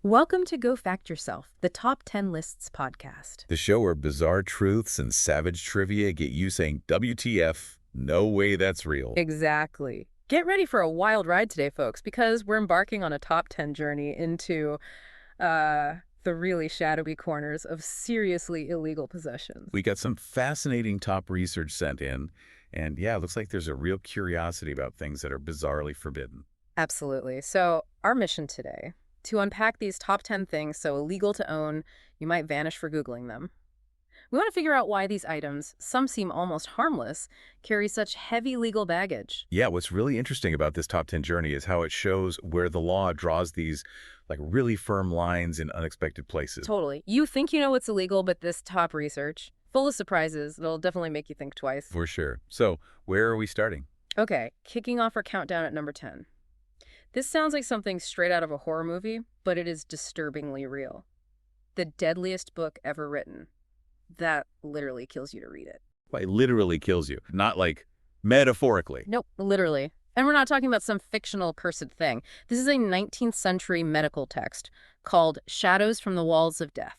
Welcome to Go Fact Yourself, the Top 10 Lists podcast. The show where bizarre truths and savage trivia get you saying, WTF, no way that's real. Exactly. Get ready for a wild ride today, folks, because we're embarking on a top 10 journey into the really shadowy corners of seriously illegal possessions. We got some fascinating top research sent in, and yeah, it looks like there's a real curiosity about things that are bizarrely forbidden. Absolutely. So our mission today, to unpack these top 10 things so illegal to own, you might vanish for Googling them. We want to figure out why these items, some seem almost harmless, carry such heavy legal baggage. Yeah, what's really interesting about this top 10 journey is how it shows where the law draws these really firm lines in unexpected places. Totally. You think you know what's illegal, but this top research, full of surprises, it'll definitely make you think twice. For sure. So, where are we starting? Okay, kicking off our countdown at number 10. This sounds like something straight out of a horror movie, but it is disturbingly real. The deadliest book ever written. That literally kills you to read it. Like, literally kills you, not metaphorically. Nope, literally. And we're not talking about some fictional cursed thing. This is a 19th century medical text called Shadows from the Walls of Death.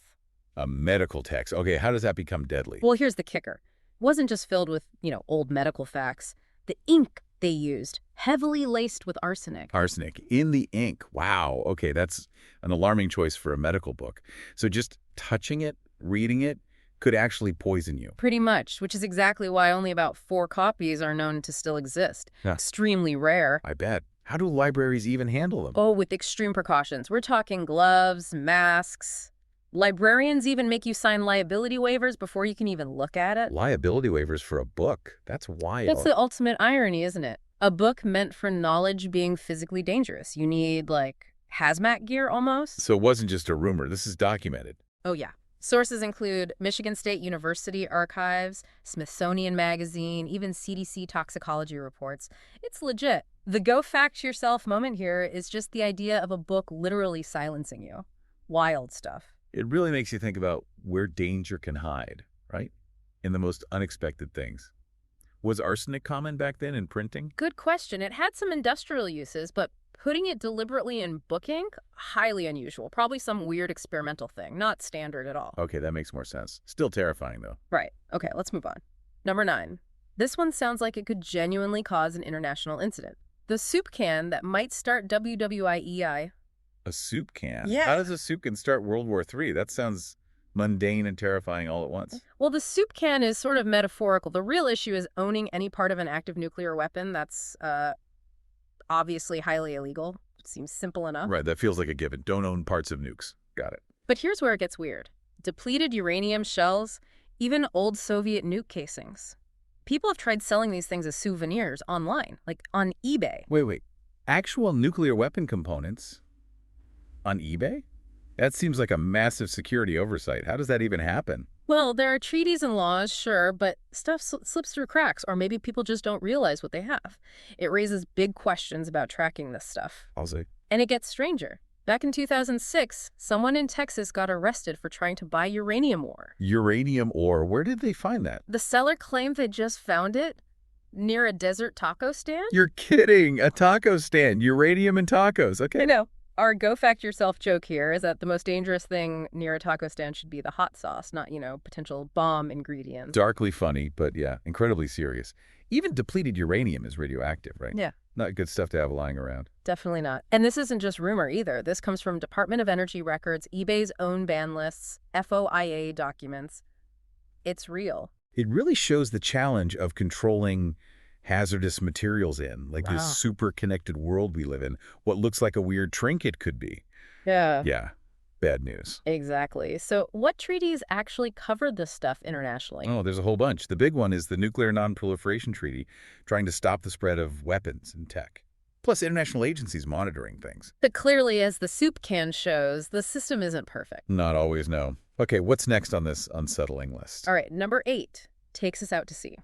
A medical text. Okay, how does that become deadly? Well, here's the kicker. It wasn't just filled with, old medical facts. The ink they used, heavily laced with arsenic. Arsenic in the ink. Wow. Okay, that's an alarming choice for a medical book. So just touching it, reading it, could actually poison you. Pretty much, which is exactly why only about 4 copies are known to still exist. Yeah. Extremely rare. I bet. How do libraries even handle them? Oh, with extreme precautions. We're talking gloves, masks. Librarians even make you sign liability waivers before you can even look at it. Liability waivers for a book? That's wild. That's the ultimate irony, isn't it? A book meant for knowledge being physically dangerous. You need, hazmat gear almost. So it wasn't just a rumor. This is documented. Oh, yeah. Sources include Michigan State University archives, Smithsonian Magazine, even CDC toxicology reports. It's legit. The go fact yourself moment here is just the idea of a book literally silencing you. Wild stuff. It really makes you think about where danger can hide, right? In the most unexpected things. Was arsenic common back then in printing? Good question. It had some industrial uses, but putting it deliberately in book ink, highly unusual. Probably some weird experimental thing, not standard at all. Okay, that makes more sense. Still terrifying, though. Right. Okay, let's move on. Number 9. This one sounds like it could genuinely cause an international incident. The soup can that might start WWIEI. A soup can? Yeah. How does a soup can start World War III? That sounds mundane and terrifying all at once. Well, the soup can is sort of metaphorical. The real issue is owning any part of an active nuclear weapon. That's obviously highly illegal. It seems simple enough. Right, that feels like a given. Don't own parts of nukes. Got it. But here's where it gets weird. Depleted uranium shells, even old Soviet nuke casings. People have tried selling these things as souvenirs online, like on eBay. Wait. Actual nuclear weapon components on eBay? That seems like a massive security oversight. How does that even happen? Well, there are treaties and laws, sure, but stuff slips through cracks, or maybe people just don't realize what they have. It raises big questions about tracking this stuff. I'll say. And it gets stranger. Back in 2006, someone in Texas got arrested for trying to buy uranium ore. Uranium ore? Where did they find that? The seller claimed they just found it near a desert taco stand. You're kidding! A taco stand. Uranium and tacos. Okay. I know. Our go fact yourself joke here is that the most dangerous thing near a taco stand should be the hot sauce, not, potential bomb ingredients. Darkly funny, but yeah, incredibly serious. Even depleted uranium is radioactive, right? Yeah. Not good stuff to have lying around. Definitely not. And this isn't just rumor either. This comes from Department of Energy records, eBay's own ban lists, FOIA documents. It's real. It really shows the challenge of controlling hazardous materials in, Wow. this super connected world we live in. What looks like a weird trinket could be. Yeah. Yeah, bad news. Exactly. So what treaties actually covered this stuff internationally? Oh, there's a whole bunch. The big one is the Nuclear Non-Proliferation Treaty, trying to stop the spread of weapons and tech. Plus international agencies monitoring things. But clearly, as the soup can shows, the system isn't perfect. Not always, no. Okay, what's next on this unsettling list? All right, number 8 takes us out to sea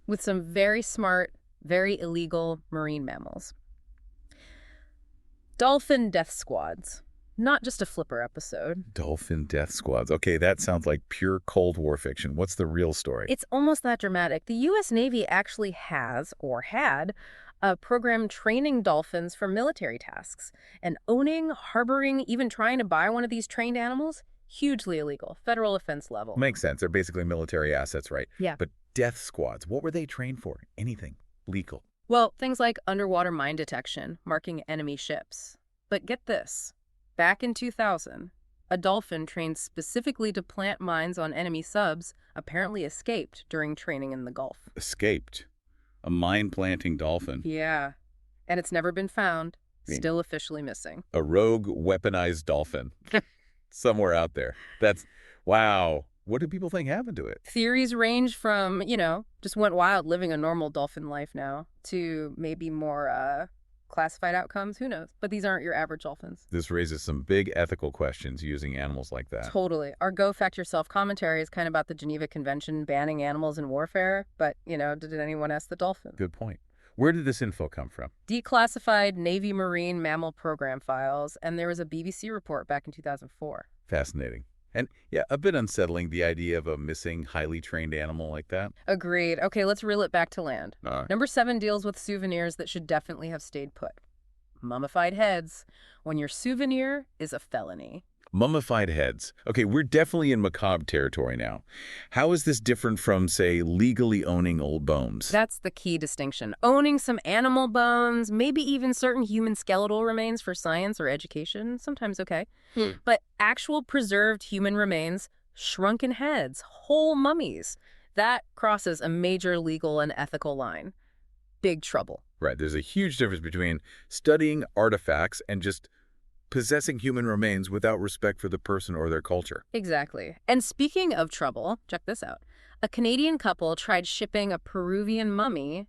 with some very smart, very illegal marine mammals. Dolphin death squads. Not just a flipper episode. Dolphin death squads. Okay, that sounds like pure Cold War fiction. What's the real story? It's almost that dramatic. The U.S. Navy actually has, or had, A program training dolphins for military tasks. And owning, harboring, even trying to buy one of these trained animals, hugely illegal, federal offense level. Makes sense. They're basically military assets, right? Yeah. But death squads, what were they trained for? Anything legal. Well, things like underwater mine detection, marking enemy ships. But get this. Back in 2000, a dolphin trained specifically to plant mines on enemy subs apparently escaped during training in the Gulf. Escaped. A mine-planting dolphin. Yeah. And it's never been found. mean- Still officially missing. A rogue, weaponized dolphin. Somewhere out there. That's, wow. What do people think happened to it? Theories range from, just went wild living a normal dolphin life now, to maybe more classified outcomes. Who knows? But these aren't your average dolphins. This raises some big ethical questions using animals like that. Totally. Our Go Fact Yourself commentary is kind of about the Geneva Convention banning animals in warfare. But, did anyone ask the dolphin? Good point. Where did this info come from? Declassified Navy Marine Mammal Program files, and there was a BBC report back in 2004. Fascinating. And yeah, a bit unsettling, the idea of a missing, highly trained animal like that. Agreed. Okay, let's reel it back to land. Uh, Number 7 deals with souvenirs that should definitely have stayed put. Mummified heads. When your souvenir is a felony. Mummified heads. Okay, we're definitely in macabre territory now. How is this different from, say, legally owning old bones? That's the key distinction. Owning some animal bones, maybe even certain human skeletal remains for science or education, sometimes okay. But actual preserved human remains, shrunken heads, whole mummies, that crosses a major legal and ethical line. Big trouble. Right, there's a huge difference between studying artifacts and just possessing human remains without respect for the person or their culture. Exactly. And speaking of trouble, check this out. A Canadian couple tried shipping a Peruvian mummy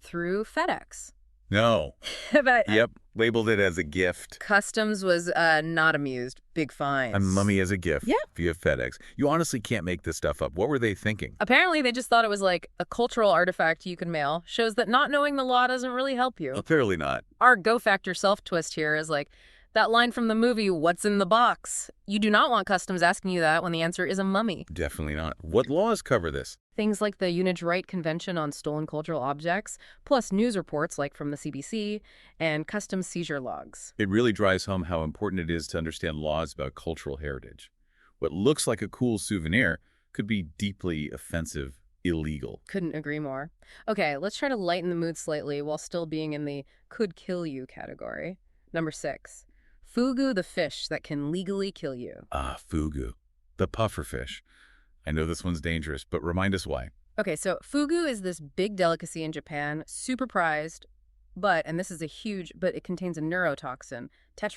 through FedEx. No. But Yep, labeled it as a gift. Customs was not amused. Big fines. A mummy as a gift Yeah. via FedEx. You honestly can't make this stuff up. What were they thinking? Apparently, they just thought it was like a cultural artifact you can mail. Shows that not knowing the law doesn't really help you. Apparently not. Our Go Fact Yourself twist here is like that line from the movie, "What's in the box?" You do not want customs asking you that when the answer is a mummy. Definitely not. What laws cover this? Things like the Unij Right Convention on Stolen Cultural Objects, plus news reports like from the CBC, and customs seizure logs. It really drives home how important it is to understand laws about cultural heritage. What looks like a cool souvenir could be deeply offensive, illegal. Couldn't agree more. Okay, let's try to lighten the mood slightly while still being in the could kill you category. Number 6. Fugu the fish that can legally kill you. Ah, fugu. The pufferfish. I know this one's dangerous, but remind us why. Okay, so fugu is this big delicacy in Japan, super prized, but, and this is a huge, but it contains a neurotoxin,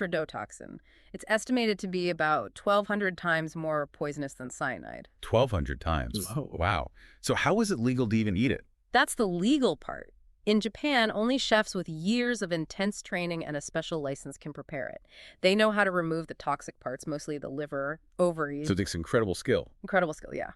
tetrodotoxin. It's estimated to be about 1,200 times more poisonous than cyanide. 1,200 times. Whoa. Wow. So how is it legal to even eat it? That's the legal part. In Japan, only chefs with years of intense training and a special license can prepare it. They know how to remove the toxic parts, mostly the liver, ovaries. So it's incredible skill. Incredible skill, yeah.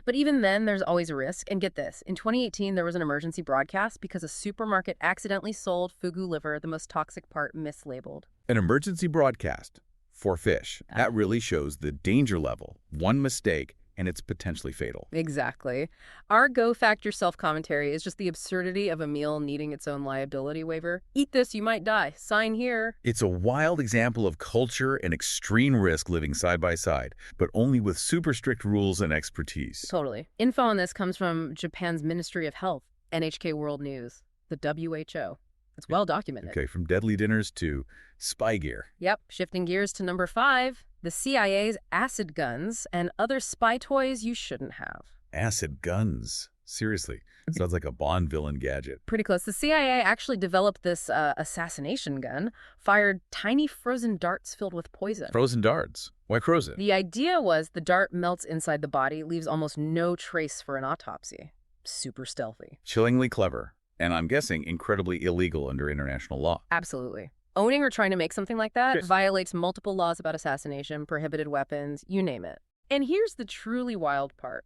But even then, there's always a risk. And get this, in 2018, there was an emergency broadcast because a supermarket accidentally sold fugu liver, the most toxic part, mislabeled. An emergency broadcast for fish. That really shows the danger level. One mistake, and it's potentially fatal. Exactly. Our Go Fact Yourself commentary is just the absurdity of a meal needing its own liability waiver. Eat this, you might die. Sign here. It's a wild example of culture and extreme risk living side by side, but only with super strict rules and expertise. Totally. Info on this comes from Japan's Ministry of Health, NHK World News, the WHO. It's well documented. Okay, from deadly dinners to spy gear. Yep. Shifting gears to number 5, the CIA's acid guns and other spy toys you shouldn't have. Acid guns. Seriously. Sounds like a Bond villain gadget. Pretty close. The CIA actually developed this assassination gun, fired tiny frozen darts filled with poison. Frozen darts. Why frozen? The idea was the dart melts inside the body, leaves almost no trace for an autopsy. Super stealthy. Chillingly clever. And I'm guessing incredibly illegal under international law. Absolutely. Owning or trying to make something like that Yes. violates multiple laws about assassination, prohibited weapons, you name it. And here's the truly wild part.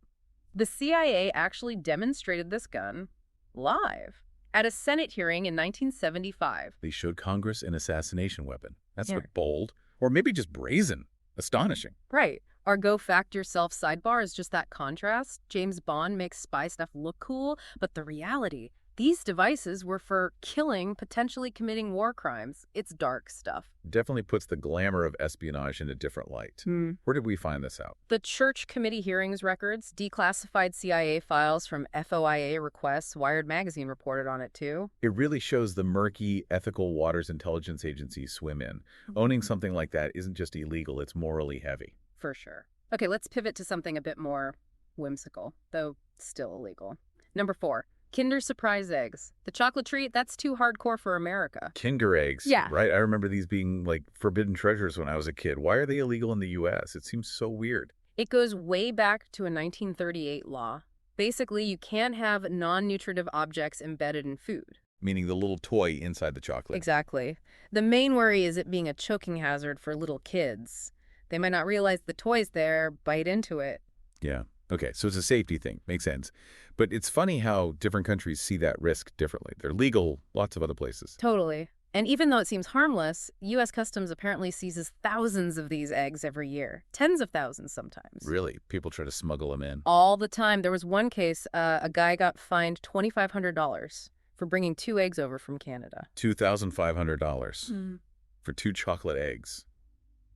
The CIA actually demonstrated this gun live at a Senate hearing in 1975. They showed Congress an assassination weapon. That's Yeah. not bold. Or maybe just brazen. Astonishing. Right. Our Go Fact Yourself sidebar is just that contrast. James Bond makes spy stuff look cool, but the reality, These devices were for killing, potentially committing war crimes. It's dark stuff. Definitely puts the glamour of espionage in a different light. Where did we find this out? The Church Committee hearings records, declassified CIA files from FOIA requests, Wired magazine reported on it too. It really shows the murky, ethical waters intelligence agencies swim in. Owning something like that isn't just illegal, it's morally heavy. For sure. Okay, let's pivot to something a bit more whimsical, though still illegal. Number 4. Kinder Surprise eggs. The chocolate treat, that's too hardcore for America. Kinder eggs, Yeah. right? I remember these being like forbidden treasures when I was a kid. Why are they illegal in the U.S.? It seems so weird. It goes way back to a 1938 law. Basically, you can't have non-nutritive objects embedded in food. Meaning the little toy inside the chocolate. Exactly. The main worry is it being a choking hazard for little kids. They might not realize the toy's there, bite into it. Yeah. Okay, so it's a safety thing. Makes sense. But it's funny how different countries see that risk differently. They're legal lots of other places. Totally. And even though it seems harmless, U.S. Customs apparently seizes thousands of these eggs every year. Tens of thousands sometimes. Really? People try to smuggle them in? All the time. There was one case, a guy got fined $2,500 for bringing 2 eggs over from Canada. $2,500 for 2 chocolate eggs.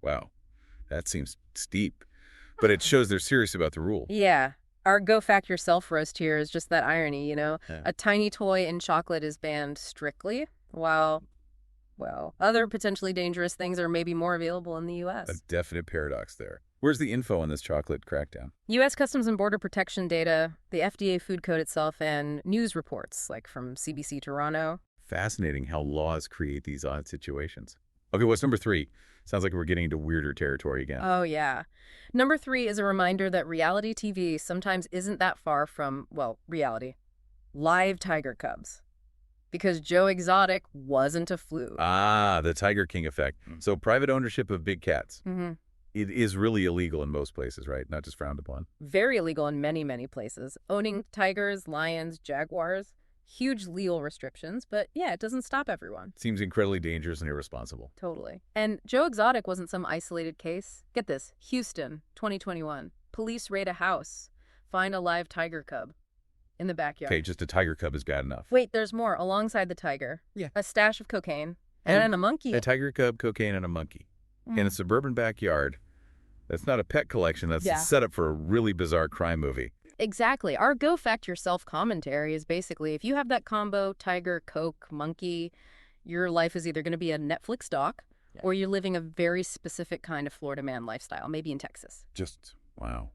Wow. That seems steep. But it shows they're serious about the rule. Yeah. Our go fact yourself roast here is just that irony, you know? Yeah. A tiny toy in chocolate is banned strictly, while, well, other potentially dangerous things are maybe more available in the U.S. A definite paradox there. Where's the info on this chocolate crackdown? U.S. Customs and Border Protection data, the FDA food code itself, and news reports, like from CBC Toronto. Fascinating how laws create these odd situations. Okay, what's number 3? Sounds like we're getting into weirder territory again. Oh, yeah. Number 3 is a reminder that reality TV sometimes isn't that far from, well, reality. Live tiger cubs. Because Joe Exotic wasn't a fluke. Ah, the Tiger King effect. So private ownership of big cats. Mm-hmm. It is really illegal in most places, right? Not just frowned upon. Very illegal in many, many places. Owning tigers, lions, jaguars, huge legal restrictions, but yeah, it doesn't stop everyone. Seems incredibly dangerous and irresponsible. Totally. And Joe Exotic wasn't some isolated case. Get this, Houston, 2021. Police raid a house, find a live tiger cub in the backyard. Okay, just a tiger cub is bad enough. Wait, there's more. Alongside the tiger. Yeah. A stash of cocaine. And a monkey. A tiger cub, cocaine, and a monkey. In a suburban backyard. That's not a pet collection. That's a setup for a really bizarre crime movie. Exactly. Our go fact yourself commentary is basically if you have that combo, tiger, coke, monkey, your life is either going to be a Netflix doc or you're living a very specific kind of Florida man lifestyle, maybe in Texas. Just, wow.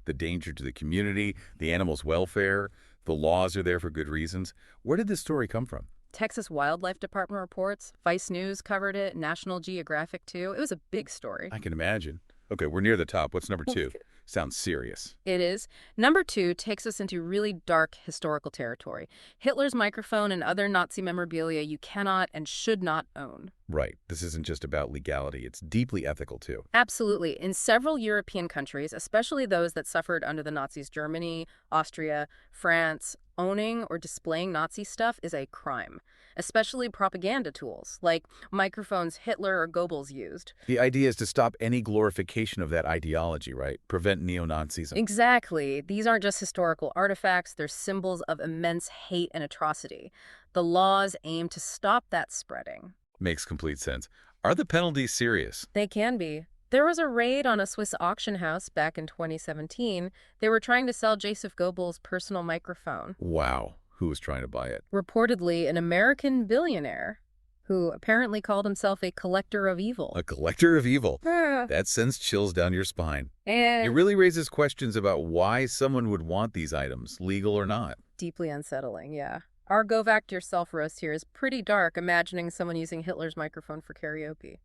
The danger to the community, the animal's welfare, the laws are there for good reasons. Where did this story come from? Texas Wildlife Department reports, Vice News covered it, National Geographic too. It was a big story. I can imagine. Okay, we're near the top. What's number 2? Sounds serious. It is. Number 2 takes us into really dark historical territory. Hitler's microphone and other Nazi memorabilia you cannot and should not own. Right. This isn't just about legality. It's deeply ethical, too. Absolutely. In several European countries, especially those that suffered under the Nazis, Germany, Austria, France, owning or displaying Nazi stuff is a crime, especially propaganda tools like microphones Hitler or Goebbels used. The idea is to stop any glorification of that ideology, right? Prevent neo-Nazism. Exactly. These aren't just historical artifacts. They're symbols of immense hate and atrocity. The laws aim to stop that spreading. Makes complete sense. Are the penalties serious? They can be. There was a raid on a Swiss auction house back in 2017. They were trying to sell Joseph Goebbels' personal microphone. Wow. Who was trying to buy it? Reportedly, an American billionaire who apparently called himself a collector of evil. A collector of evil. That sends chills down your spine. And it really raises questions about why someone would want these items, legal or not. Deeply unsettling, yeah. Our Go Back to Yourself roast here is pretty dark, imagining someone using Hitler's microphone for karaoke.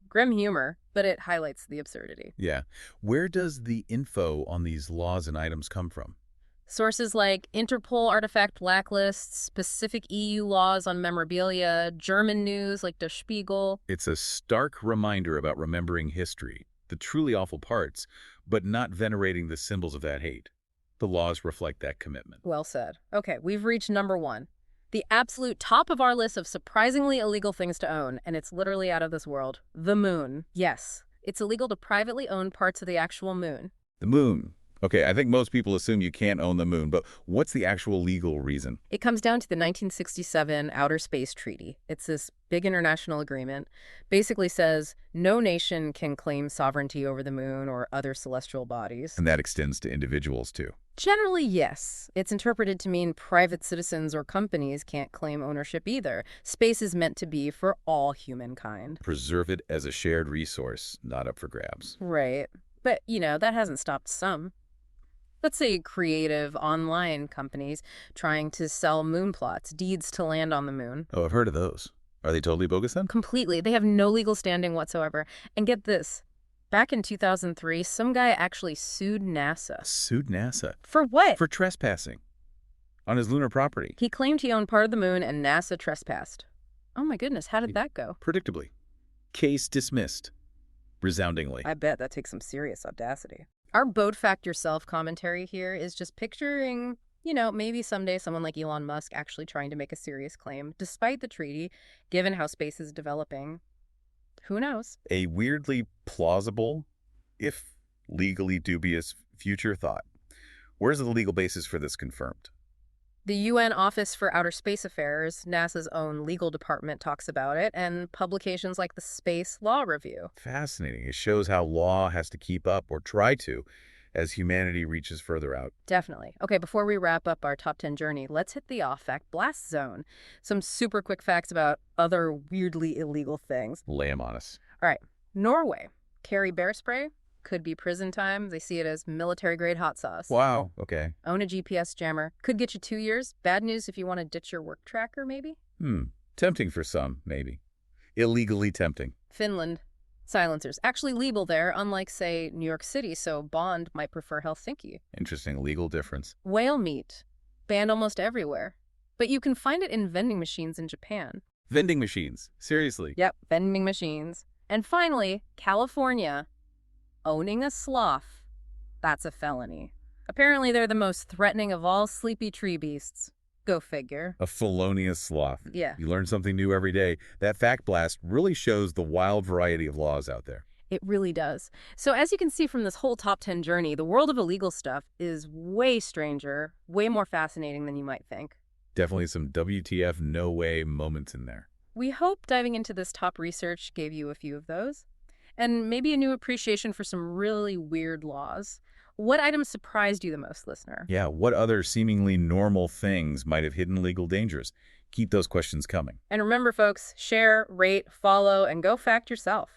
Grim humor, but it highlights the absurdity. Yeah. Where does the info on these laws and items come from? Sources like Interpol artifact blacklists, specific EU laws on memorabilia, German news like Der Spiegel. It's a stark reminder about remembering history, the truly awful parts, but not venerating the symbols of that hate. The laws reflect that commitment. Well said. Okay, we've reached number 1. The absolute top of our list of surprisingly illegal things to own, and it's literally out of this world. The moon. Yes, it's illegal to privately own parts of the actual moon. The moon. Okay, I think most people assume you can't own the moon, but what's the actual legal reason? It comes down to the 1967 Outer Space Treaty. It's this big international agreement. Basically says no nation can claim sovereignty over the moon or other celestial bodies. And that extends to individuals, too. Generally, yes. It's interpreted to mean private citizens or companies can't claim ownership either. Space is meant to be for all humankind. Preserve it as a shared resource, not up for grabs. Right. But, that hasn't stopped some. Let's say creative online companies trying to sell moon plots, deeds to land on the moon. Oh, I've heard of those. Are they totally bogus then? Completely. They have no legal standing whatsoever. And get this. Back in 2003, some guy actually sued NASA. Sued NASA. For what? For trespassing on his lunar property. He claimed he owned part of the moon and NASA trespassed. Oh my goodness, how did that go? Predictably. Case dismissed. Resoundingly. I bet that takes some serious audacity. Our boat fact yourself commentary here is just picturing, maybe someday someone like Elon Musk actually trying to make a serious claim, despite the treaty, given how space is developing. Who knows? A weirdly plausible, if legally dubious, future thought. Where's the legal basis for this confirmed? The UN Office for Outer Space Affairs, NASA's own legal department, talks about it, and publications like the Space Law Review. Fascinating. It shows how law has to keep up, or try to, as humanity reaches further out. Definitely. Okay, before we wrap up our top 10 journey, let's hit the off-fact blast zone. Some super quick facts about other weirdly illegal things. Lay 'em on us. All right. Norway. Carry bear spray. Could be prison time. They see it as military-grade hot sauce. Wow. Okay. Own a GPS jammer. Could get you 2 years. Bad news if you want to ditch your work tracker, maybe? Tempting for some, maybe. Illegally tempting. Finland. Silencers. Actually legal there, unlike, say, New York City, so Bond might prefer Helsinki. Interesting legal difference. Whale meat. Banned almost everywhere. But you can find it in vending machines in Japan. Vending machines. Seriously. Yep, vending machines. And finally, California. Owning a sloth. That's a felony. Apparently they're the most threatening of all sleepy tree beasts. Go figure. A felonious sloth. Yeah. You learn something new every day. That fact blast really shows the wild variety of laws out there. It really does. So as you can see from this whole top 10 journey, the world of illegal stuff is way stranger, way more fascinating than you might think. Definitely some WTF no way moments in there. We hope diving into this top research gave you a few of those. And maybe a new appreciation for some really weird laws. What items surprised you the most, listener? Yeah, what other seemingly normal things might have hidden legal dangers? Keep those questions coming. And remember, folks, share, rate, follow, and go fact yourself.